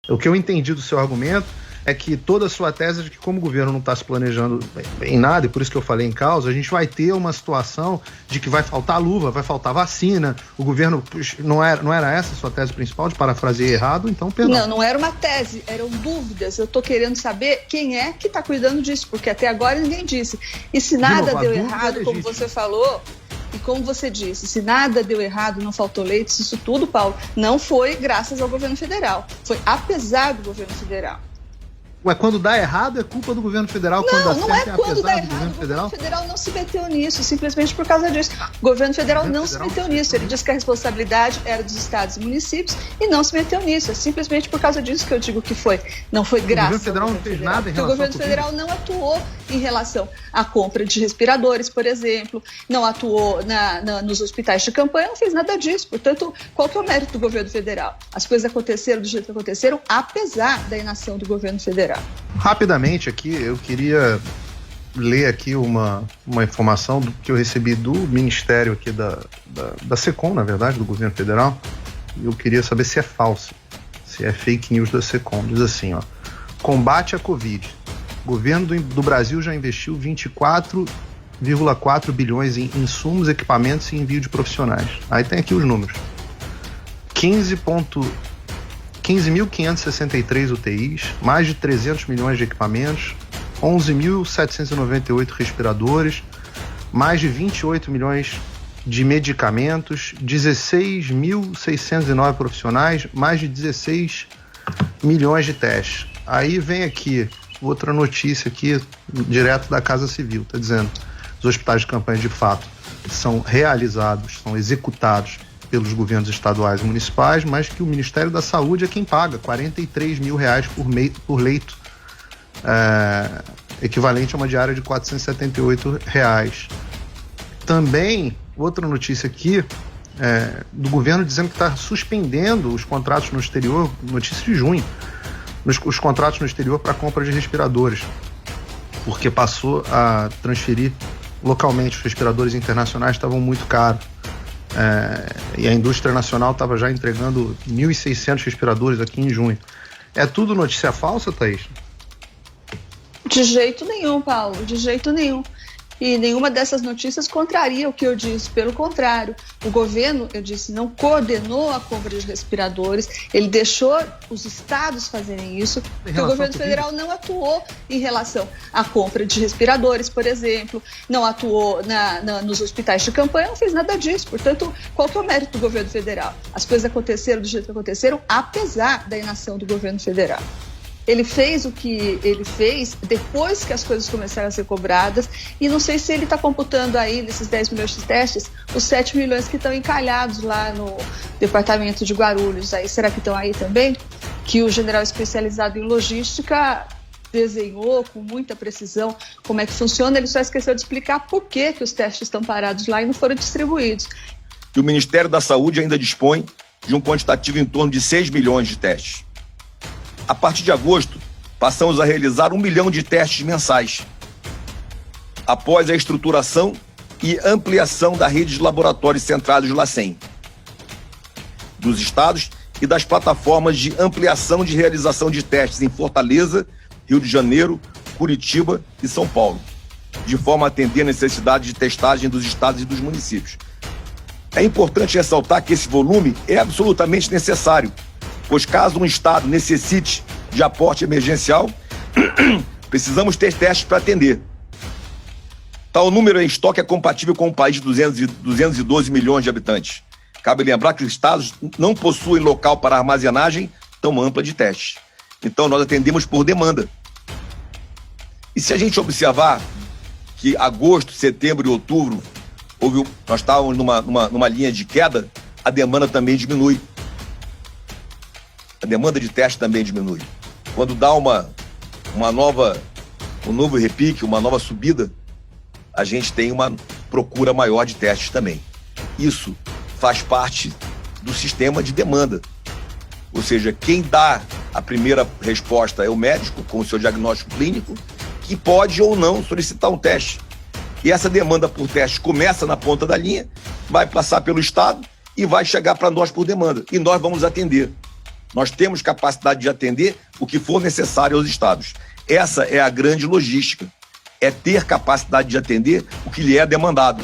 O que eu entendi do seu argumento é que toda a sua tese é de que, como o governo não está se planejando em nada, e por isso que eu falei em causa, a gente vai ter uma situação de que vai faltar luva, vai faltar vacina, o governo... Não era essa a sua tese principal, de parafrasear errado, então perdão. Não era uma tese, eram dúvidas. Eu estou querendo saber quem é que está cuidando disso, porque até agora ninguém disse. E se nada deu errado, como você falou... E como você disse, se nada deu errado, não faltou leitos, isso tudo, Paulo, não foi graças ao governo federal. Foi apesar do governo federal. Ué, quando dá errado é culpa do governo federal? Não é quando dá errado. O governo federal não se meteu nisso, simplesmente por causa disso. O governo federal não se meteu nisso. Ele disse que a responsabilidade era dos estados e municípios e não se meteu nisso. É simplesmente por causa disso que eu digo que não foi graças. O governo federal não fez nada em relação. O governo federal não atuou em relação à compra de respiradores, por exemplo, não atuou nos hospitais de campanha, não fez nada disso. Portanto, qual que é o mérito do governo federal? As coisas aconteceram do jeito que aconteceram, apesar da inação do governo federal. Rapidamente aqui, eu queria ler aqui uma informação que eu recebi do Ministério aqui da SECOM, na verdade, do governo federal. Eu queria saber se é falso, se é fake news da SECOM. Diz assim, ó: combate à Covid. O governo do Brasil já investiu 24,4 bilhões em insumos, equipamentos e envio de profissionais. Aí tem aqui os números. 15.563 UTIs, mais de 300 milhões de equipamentos, 11.798 respiradores, mais de 28 milhões de medicamentos, 16.609 profissionais, mais de 16 milhões de testes. Aí vem aqui outra notícia aqui, direto da Casa Civil, está dizendo: os hospitais de campanha de fato são realizados, são executados pelos governos estaduais e municipais, mas que o Ministério da Saúde é quem paga R$43 mil por leito, equivalente a uma diária de R$478. Também, outra notícia aqui, do governo dizendo que está suspendendo os contratos no exterior, notícia de junho, os contratos no exterior para compra de respiradores, porque passou a transferir localmente. Os respiradores internacionais estavam muito caros. E a indústria nacional estava já entregando 1.600 respiradores aqui em junho. É tudo notícia falsa, Thaís? De jeito nenhum, Paulo, de jeito nenhum. E nenhuma dessas notícias contraria o que eu disse. Pelo contrário, o governo, eu disse, não coordenou a compra de respiradores, ele deixou os estados fazerem isso, porque o governo federal não atuou em relação à compra de respiradores, por exemplo, não atuou nos hospitais de campanha, não fez nada disso. Portanto, qual que é o mérito do governo federal? As coisas aconteceram do jeito que aconteceram, apesar da inação do governo federal. Ele fez o que ele fez depois que as coisas começaram a ser cobradas, e não sei se ele está computando aí, nesses 10 milhões de testes, os 7 milhões que estão encalhados lá no departamento de Guarulhos. Aí, será que estão aí também? Que o general especializado em logística desenhou com muita precisão como é que funciona, ele só esqueceu de explicar por que os testes estão parados lá e não foram distribuídos. E o Ministério da Saúde ainda dispõe de um quantitativo em torno de 6 milhões de testes. A partir de agosto, passamos a realizar 1 milhão de testes mensais, após a estruturação e ampliação da rede de laboratórios centrais do LACEN, dos estados e das plataformas de ampliação de realização de testes em Fortaleza, Rio de Janeiro, Curitiba e São Paulo, de forma a atender a necessidade de testagem dos estados e dos municípios. É importante ressaltar que esse volume é absolutamente necessário, pois caso um estado necessite de aporte emergencial, precisamos ter testes para atender. Tal número em estoque é compatível com um país de 212 milhões de habitantes. Cabe lembrar que os estados não possuem local para armazenagem tão ampla de testes. Então nós atendemos por demanda. E se a gente observar que agosto, setembro e outubro nós estávamos numa linha de queda, a demanda também diminui. A demanda de teste também diminui. Quando dá um novo repique, uma nova subida, a gente tem uma procura maior de testes também. Isso faz parte do sistema de demanda. Ou seja, quem dá a primeira resposta é o médico, com o seu diagnóstico clínico, que pode ou não solicitar um teste. E essa demanda por teste começa na ponta da linha, vai passar pelo estado e vai chegar para nós por demanda. E nós vamos atender. Nós temos capacidade de atender o que for necessário aos estados. Essa é a grande logística, é ter capacidade de atender o que lhe é demandado.